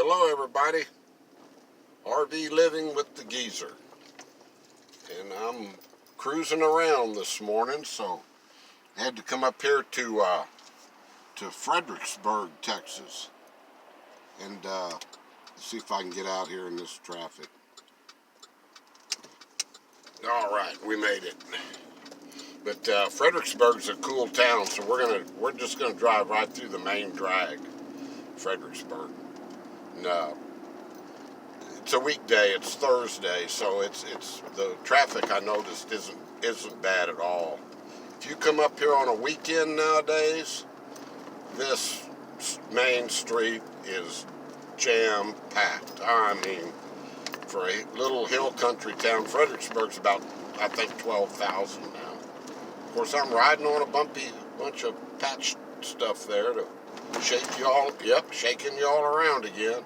Hello everybody, RV Living with the Geezer, and I'm cruising around this morning, so I had to come up here to Fredericksburg, Texas, and see if I can get out here in this traffic. Alright, we made it. But Fredericksburg's a cool town, so we're just gonna drive right through the main drag, Fredericksburg. And, it's a weekday. It's Thursday, so it's the traffic I noticed isn't bad at all. If you come up here on a weekend nowadays, this main street is jam packed. I mean, for a little hill country town, Fredericksburg's about, I think, 12,000 now. Of course, I'm riding on a bumpy bunch of patch stuff there to shake y'all. Yep, shaking y'all around again.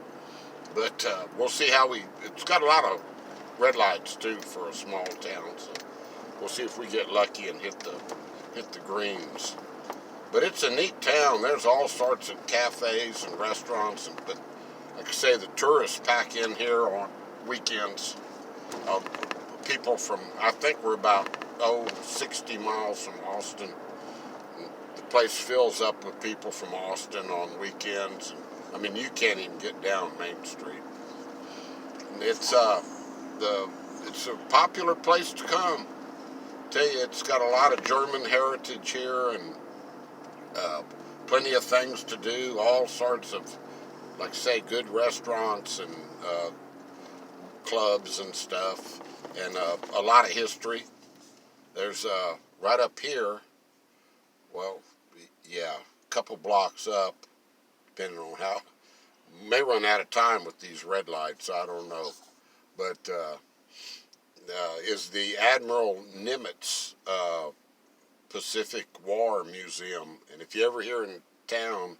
But we'll see how it's got a lot of red lights too for a small town, so we'll see if we get lucky and hit the greens. But it's a neat town. There's all sorts of cafes and restaurants, but like I say, the tourists pack in here on weekends. People from, I think we're about 60 miles from Austin. And the place fills up with people from Austin on weekends. And, I mean, you can't even get down Main Street. And it's a popular place to come. Tell you, it's got a lot of German heritage here and plenty of things to do. All sorts of, like I say, good restaurants and clubs and stuff, and a lot of history. There's right up here. Well, yeah, a couple blocks up. Depending on how, may run out of time with these red lights, I don't know, but is the Admiral Nimitz Pacific War Museum, and if you ever here in town,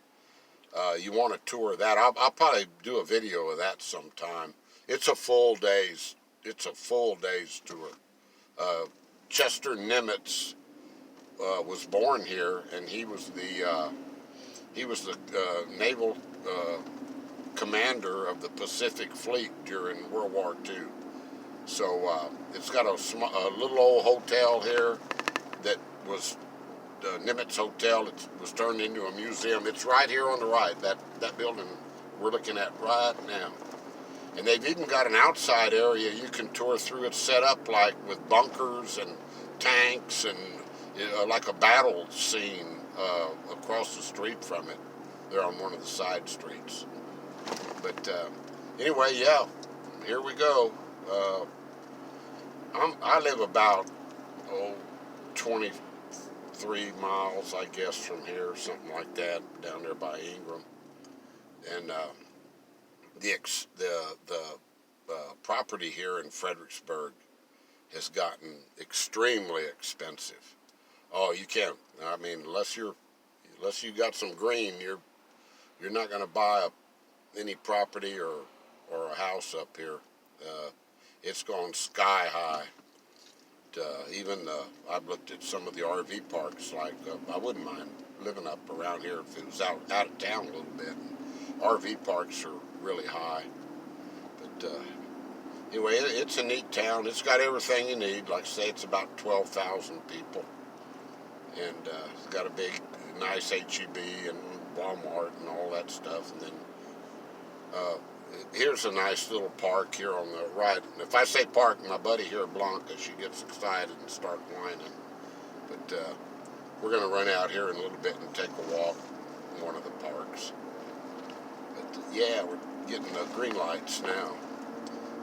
you want to tour that, I'll probably do a video of that sometime. It's a full day's tour. Chester Nimitz was born here, and he was the naval commander of the Pacific Fleet during World War II. So it's got a little old hotel here that was the Nimitz Hotel. It was turned into a museum. It's right here on the right, that building we're looking at right now. And they've even got an outside area you can tour through. It's set up like with bunkers and tanks and like a battle scene across the street from it. They're on one of the side streets. But anyway, yeah, here we go. I live about 23 miles, I guess, from here, something like that, down there by Ingram. And the property here in Fredericksburg has gotten extremely expensive. Oh, you can't. I mean, unless you got some green, you're not going to buy any property or a house up here. It's gone sky high. Even I've looked at some of the RV parks. Like I wouldn't mind living up around here if it was out of town a little bit. RV parks are really high. But anyway, it's a neat town. It's got everything you need. Like I say, it's about 12,000 people. And it's got a big, nice HEB and Walmart and all that stuff. And then here's a nice little park here on the right. And if I say park, my buddy here, Blanca, she gets excited and starts whining. But we're going to run out here in a little bit and take a walk in one of the parks. But yeah, we're getting the green lights now.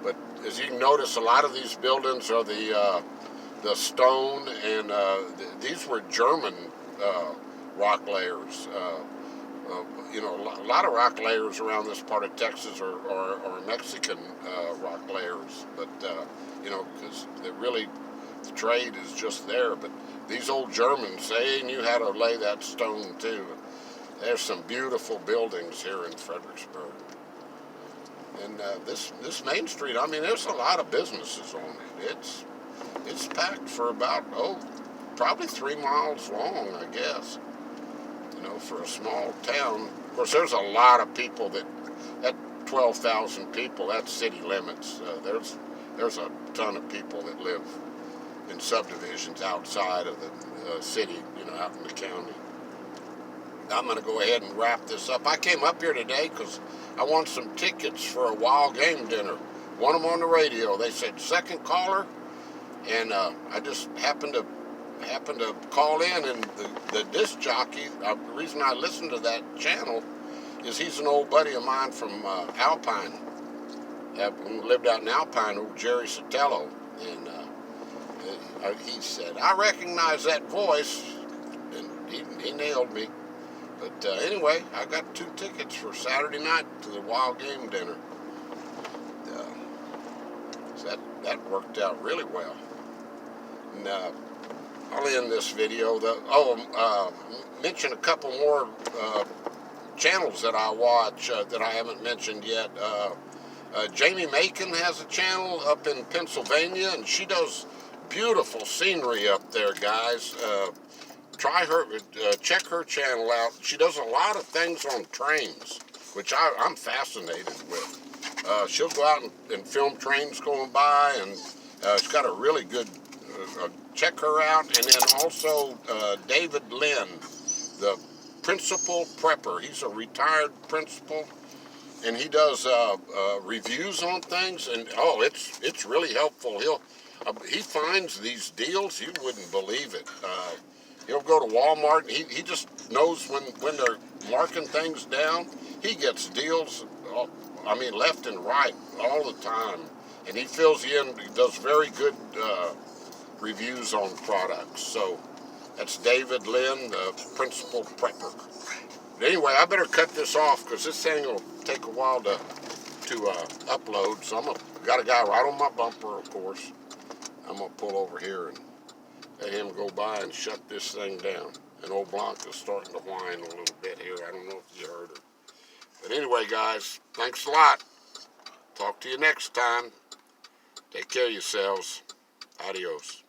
But as you can notice, a lot of these buildings are the stone, and these were German rock layers. A lot of rock layers around this part of Texas are Mexican rock layers, but because the trade is just there. But these old Germans, they knew how to lay that stone too. There's some beautiful buildings here in Fredericksburg. And this Main Street, I mean, there's a lot of businesses on it. It's packed for about, probably 3 miles long, I guess. For a small town. Of course, there's a lot of people that That 12,000 people, that's city limits. There's a ton of people that live in subdivisions outside of the city, out in the county. I'm going to go ahead and wrap this up. I came up here today because I won some tickets for a wild game dinner. Won them on the radio. They said second caller, and I just happened to call in, and the disc jockey. The reason I listen to that channel is he's an old buddy of mine from Alpine. Lived out in Alpine, old Jerry Sotelo, and he said, I recognize that voice, and he nailed me. But anyway, I got 2 tickets for Saturday night to the wild game dinner. So that worked out really well. And I'll end this video. Mention a couple more channels that I watch that I haven't mentioned yet. Jamie Macon has a channel up in Pennsylvania, and she does beautiful scenery up there, guys. Try her, check her channel out. She does a lot of things on trains, which I'm fascinated with. She'll go out and film trains going by, and she's got a really good, check her out. And then also David Lynn, the principal prepper. He's a retired principal, and he does reviews on things, and it's really helpful. He finds these deals, you wouldn't believe it. He'll go to Walmart, and he just knows when they're marking things down. He gets deals, left and right all the time. And he fills you in. He does very good reviews on products. So that's David Lynn, the principal prepper. But anyway, I better cut this off because this thing will take a while to upload. So got a guy right on my bumper, of course. I'm going to pull over here and let him go by and shut this thing down. And old Blanca's starting to whine a little bit here. I don't know if you heard her. But anyway, guys, thanks a lot. Talk to you next time. Take care of yourselves. Adios.